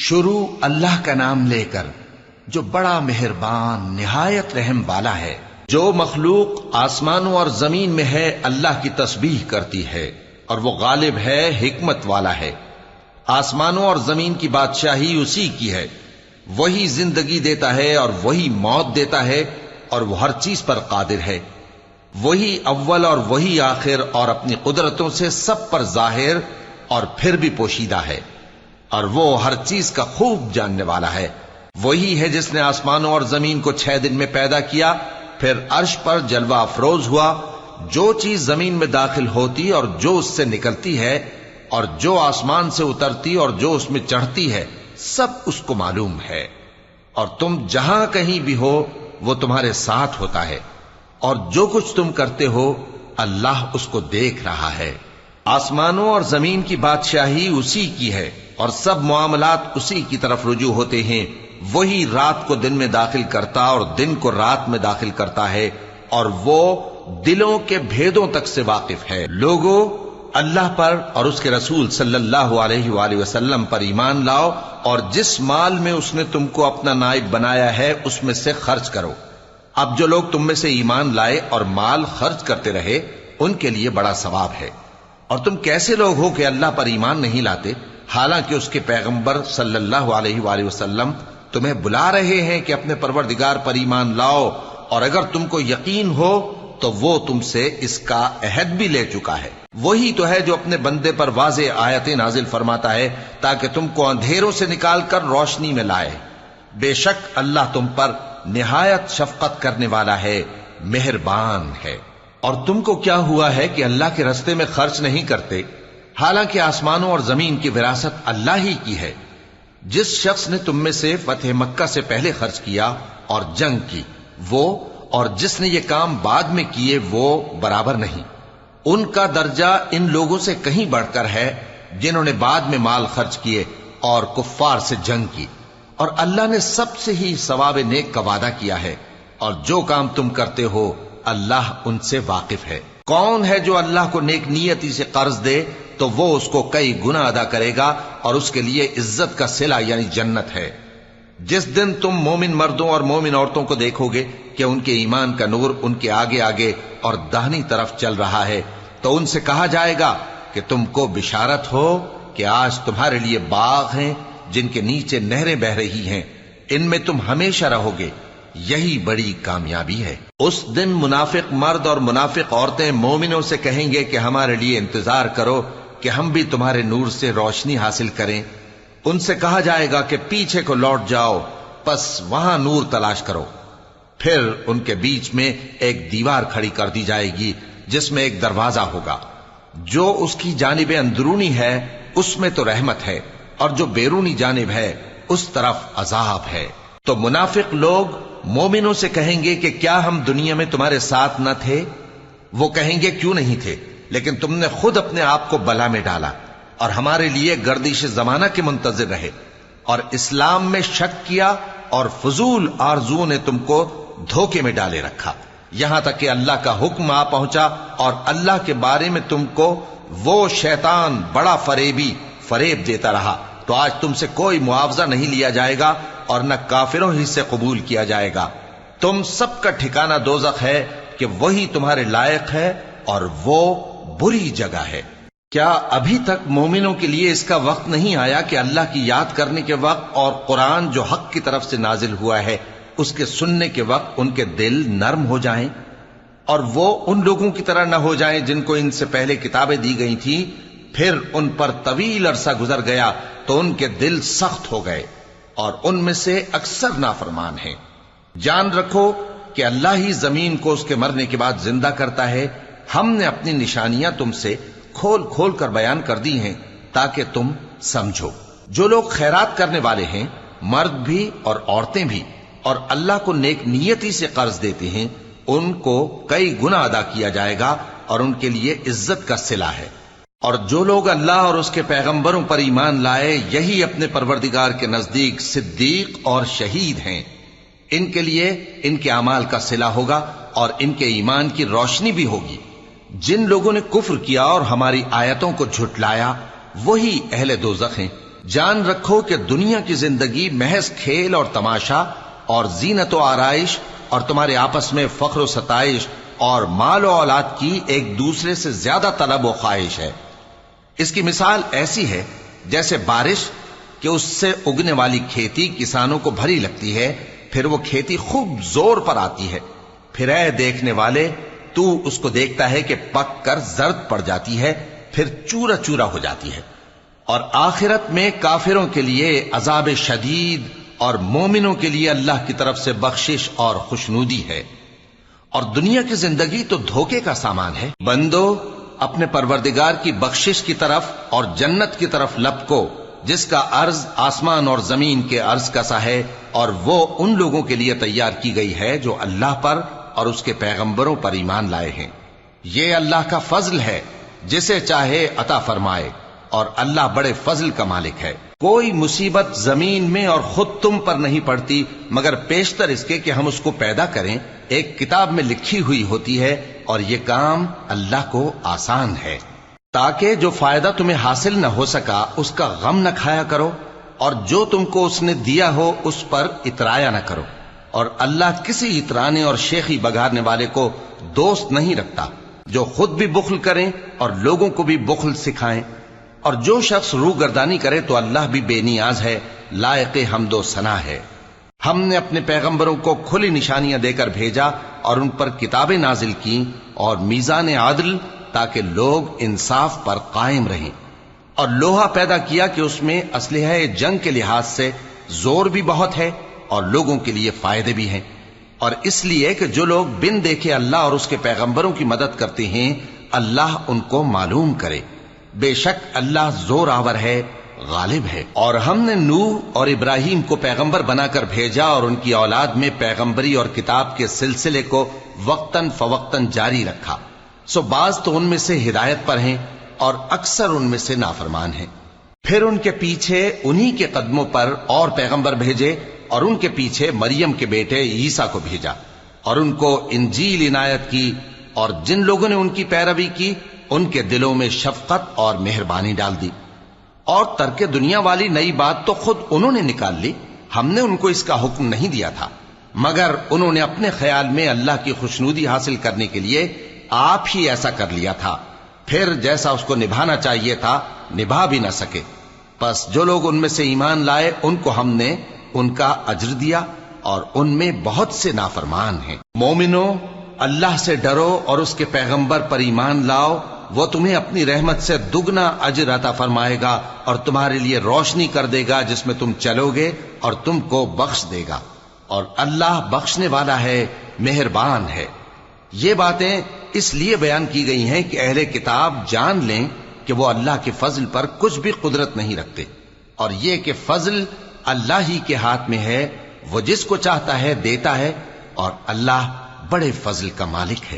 شروع اللہ کا نام لے کر جو بڑا مہربان نہایت رحم والا ہے۔ جو مخلوق آسمانوں اور زمین میں ہے اللہ کی تسبیح کرتی ہے اور وہ غالب ہے، حکمت والا ہے۔ آسمانوں اور زمین کی بادشاہی اسی کی ہے، وہی زندگی دیتا ہے اور وہی موت دیتا ہے، اور وہ ہر چیز پر قادر ہے۔ وہی اول اور وہی آخر، اور اپنی قدرتوں سے سب پر ظاہر اور پھر بھی پوشیدہ ہے، اور وہ ہر چیز کا خوب جاننے والا ہے۔ وہی ہے جس نے آسمانوں اور زمین کو 6 دن میں پیدا کیا، پھر عرش پر جلوہ افروز ہوا۔ جو چیز زمین میں داخل ہوتی اور جو اس سے نکلتی ہے، اور جو آسمان سے اترتی اور جو اس میں چڑھتی ہے، سب اس کو معلوم ہے۔ اور تم جہاں کہیں بھی ہو وہ تمہارے ساتھ ہوتا ہے، اور جو کچھ تم کرتے ہو اللہ اس کو دیکھ رہا ہے۔ آسمانوں اور زمین کی بادشاہی اسی کی ہے، اور سب معاملات اسی کی طرف رجوع ہوتے ہیں۔ وہی رات کو دن میں داخل کرتا اور دن کو رات میں داخل کرتا ہے، اور وہ دلوں کے بھیدوں تک سے واقف ہے۔ لوگوں، اللہ پر اور اس کے رسول صلی اللہ علیہ وآلہ وسلم پر ایمان لاؤ، اور جس مال میں اس نے تم کو اپنا نائب بنایا ہے اس میں سے خرچ کرو۔ اب جو لوگ تم میں سے ایمان لائے اور مال خرچ کرتے رہے ان کے لیے بڑا ثواب ہے۔ اور تم کیسے لوگ ہو کہ اللہ پر ایمان نہیں لاتے، حالانکہ اس کے پیغمبر صلی اللہ علیہ وآلہ وسلم تمہیں بلا رہے ہیں کہ اپنے پروردگار پر ایمان لاؤ، اور اگر تم کو یقین ہو تو وہ تم سے اس کا عہد بھی لے چکا ہے۔ وہی تو ہے جو اپنے بندے پر واضح آیتیں نازل فرماتا ہے تاکہ تم کو اندھیروں سے نکال کر روشنی میں لائے۔ بے شک اللہ تم پر نہایت شفقت کرنے والا ہے، مہربان ہے۔ اور تم کو کیا ہوا ہے کہ اللہ کے رستے میں خرچ نہیں کرتے، حالانکہ آسمانوں اور زمین کی وراثت اللہ ہی کی ہے۔ جس شخص نے تم میں سے فتح مکہ سے پہلے خرچ کیا اور جنگ کی، وہ اور جس نے یہ کام بعد میں کیے وہ برابر نہیں۔ ان کا درجہ ان لوگوں سے کہیں بڑھ کر ہے جنہوں نے بعد میں مال خرچ کیے اور کفار سے جنگ کی، اور اللہ نے سب سے ہی ثواب نیک کا وعدہ کیا ہے، اور جو کام تم کرتے ہو اللہ ان سے واقف ہے۔ کون ہے جو اللہ کو نیک نیتی سے قرض دے تو وہ اس کو کئی گنا ادا کرے گا، اور اس کے لیے عزت کا صلہ یعنی جنت ہے۔ جس دن تم مومن مردوں اور مومن عورتوں کو دیکھو گے کہ ان کے ایمان کا نور ان کے آگے آگے اور داہنی طرف چل رہا ہے، تو ان سے کہا جائے گا کہ تم کو بشارت ہو کہ آج تمہارے لیے باغ ہیں جن کے نیچے نہریں بہ رہی ہیں، ان میں تم ہمیشہ رہو گے، یہی بڑی کامیابی ہے۔ اس دن منافق مرد اور منافق عورتیں مومنوں سے کہیں گے کہ ہمارے لیے انتظار کرو کہ ہم بھی تمہارے نور سے روشنی حاصل کریں۔ ان سے کہا جائے گا کہ پیچھے کو لوٹ جاؤ، پس وہاں نور تلاش کرو۔ پھر ان کے بیچ میں ایک دیوار کھڑی کر دی جائے گی جس میں ایک دروازہ ہوگا، جو اس کی جانب اندرونی ہے اس میں تو رحمت ہے، اور جو بیرونی جانب ہے اس طرف عذاب ہے۔ تو منافق لوگ مومنوں سے کہیں گے کہ کیا ہم دنیا میں تمہارے ساتھ نہ تھے؟ وہ کہیں گے کیوں نہیں تھے، لیکن تم نے خود اپنے آپ کو بلا میں ڈالا اور ہمارے لیے گردش زمانہ کے منتظر رہے، اور اسلام میں شک کیا، اور فضول آرزوؤں نے تم کو دھوکے میں ڈالے رکھا، یہاں تک کہ اللہ کا حکم آ پہنچا، اور اللہ کے بارے میں تم کو وہ شیطان بڑا فریب دیتا رہا۔ تو آج تم سے کوئی معاوضہ نہیں لیا جائے گا، اور نہ کافروں ہی سے قبول کیا جائے گا۔ تم سب کا ٹھکانہ دوزخ ہے کہ وہی تمہارے لائق ہے، اور وہ بری جگہ ہے۔ کیا ابھی تک مومنوں کے لیے اس کا وقت نہیں آیا کہ اللہ کی یاد کرنے کے وقت اور قرآن جو حق کی طرف سے نازل ہوا ہے اس کے سننے کے وقت ان کے دل نرم ہو جائیں، اور وہ ان لوگوں کی طرح نہ ہو جائیں جن کو ان سے پہلے کتابیں دی گئی تھیں، پھر ان پر طویل عرصہ گزر گیا تو ان کے دل سخت ہو گئے، اور ان میں سے اکثر نافرمان ہیں۔ جان رکھو کہ اللہ ہی زمین کو اس کے مرنے کے بعد زندہ کرتا ہے۔ ہم نے اپنی نشانیاں تم سے کھول کھول کر بیان کر دی ہیں تاکہ تم سمجھو۔ جو لوگ خیرات کرنے والے ہیں، مرد بھی اور عورتیں بھی، اور اللہ کو نیک نیتی سے قرض دیتے ہیں، ان کو کئی گنا ادا کیا جائے گا، اور ان کے لیے عزت کا صلہ ہے۔ اور جو لوگ اللہ اور اس کے پیغمبروں پر ایمان لائے، یہی اپنے پروردگار کے نزدیک صدیق اور شہید ہیں۔ ان کے لیے ان کے اعمال کا صلہ ہوگا، اور ان کے ایمان کی روشنی بھی ہوگی۔ جن لوگوں نے کفر کیا اور ہماری آیتوں کو جھٹلایا، وہی اہل دوزخ ہیں۔ جان رکھو کہ دنیا کی زندگی محض کھیل اور تماشا اور زینت و آرائش اور تمہارے آپس میں فخر و ستائش اور مال و اولاد کی ایک دوسرے سے زیادہ طلب و خواہش ہے۔ اس کی مثال ایسی ہے جیسے بارش کہ اس سے اگنے والی کھیتی کسانوں کو بھری لگتی ہے، پھر وہ کھیتی خوب زور پر آتی ہے، پھر اے دیکھنے والے تو اس کو دیکھتا ہے کہ پک کر زرد پڑ جاتی ہے، پھر چورا چورا ہو جاتی ہے۔ اور آخرت میں کافروں کے لیے عذاب شدید اور مومنوں کے لیے اللہ کی طرف سے بخشش اور خوشنودی ہے۔ اور دنیا کی زندگی تو دھوکے کا سامان ہے۔ بندو اپنے پروردگار کی بخشش کی طرف اور جنت کی طرف لپکو جس کا عرض آسمان اور زمین کے عرض کا سا ہے، اور وہ ان لوگوں کے لیے تیار کی گئی ہے جو اللہ پر اور اس کے پیغمبروں پر ایمان لائے ہیں۔ یہ اللہ کا فضل ہے، جسے چاہے عطا فرمائے، اور اللہ بڑے فضل کا مالک ہے۔ کوئی مصیبت زمین میں اور خود تم پر نہیں پڑتی مگر پیشتر اس کے کہ ہم اس کو پیدا کریں، ایک کتاب میں لکھی ہوئی ہوتی ہے، اور یہ کام اللہ کو آسان ہے۔ تاکہ جو فائدہ تمہیں حاصل نہ ہو سکا اس کا غم نہ کھایا کرو، اور جو تم کو اس نے دیا ہو اس پر اترایا نہ کرو۔ اور اللہ کسی اترانے اور شیخی بگارنے والے کو دوست نہیں رکھتا، جو خود بھی بخل کریں اور لوگوں کو بھی بخل سکھائیں۔ اور جو شخص روگردانی کرے تو اللہ بھی بے نیاز ہے، لائق حمد و ثنا ہے۔ ہم نے اپنے پیغمبروں کو کھلی نشانیاں دے کر بھیجا اور ان پر کتابیں نازل کی اور میزان عدل، تاکہ لوگ انصاف پر قائم رہیں۔ اور لوہا پیدا کیا کہ اس میں اسلحہ جنگ کے لحاظ سے زور بھی بہت ہے اور لوگوں کے لیے فائدے بھی ہیں، اور اس لیے کہ جو لوگ بن دیکھے اللہ اور اس کے پیغمبروں کی مدد کرتے ہیں اللہ ان کو معلوم کرے۔ بے شک اللہ زور آور ہے، غالب ہے۔ اور ہم نے نوح اور ابراہیم کو پیغمبر بنا کر بھیجا اور ان کی اولاد میں پیغمبری اور کتاب کے سلسلے کو وقتاً فوقتاً جاری رکھا، سو بعض تو ان میں سے ہدایت پر ہیں اور اکثر ان میں سے نافرمان ہیں۔ پھر ان کے پیچھے انہی کے قدموں پر اور پیغمبر بھیجے، اور ان کے پیچھے مریم کے بیٹے عیسیٰ کو بھیجا، اور ان کو انجیل عنایت کی، اور جن لوگوں نے ان کی پیروی کی ان کے دلوں میں شفقت اور مہربانی ڈال دی۔ اور ترک دنیا والی نئی بات تو خود انہوں نے نکال لی، ہم نے ان کو اس کا حکم نہیں دیا تھا، مگر انہوں نے اپنے خیال میں اللہ کی خوشنودی حاصل کرنے کے لیے آپ ہی ایسا کر لیا تھا، پھر جیسا اس کو نبھانا چاہیے تھا نبھا بھی نہ سکے۔ پس جو لوگ ان میں سے ایمان لائے ان کو ہم نے ان کا اجر دیا، اور ان میں بہت سے نافرمان ہیں۔ مومنو اللہ سے ڈرو اور اس کے پیغمبر پر ایمان لاؤ، وہ تمہیں اپنی رحمت سے دگنا اجر عطا فرمائے گا اور تمہارے لیے روشنی کر دے گا جس میں تم چلو گے، اور تم کو بخش دے گا، اور اللہ بخشنے والا ہے، مہربان ہے۔ یہ باتیں اس لیے بیان کی گئی ہیں کہ اہل کتاب جان لیں کہ وہ اللہ کے فضل پر کچھ بھی قدرت نہیں رکھتے، اور یہ کہ فضل اللہ ہی کے ہاتھ میں ہے، وہ جس کو چاہتا ہے دیتا ہے، اور اللہ بڑے فضل کا مالک ہے۔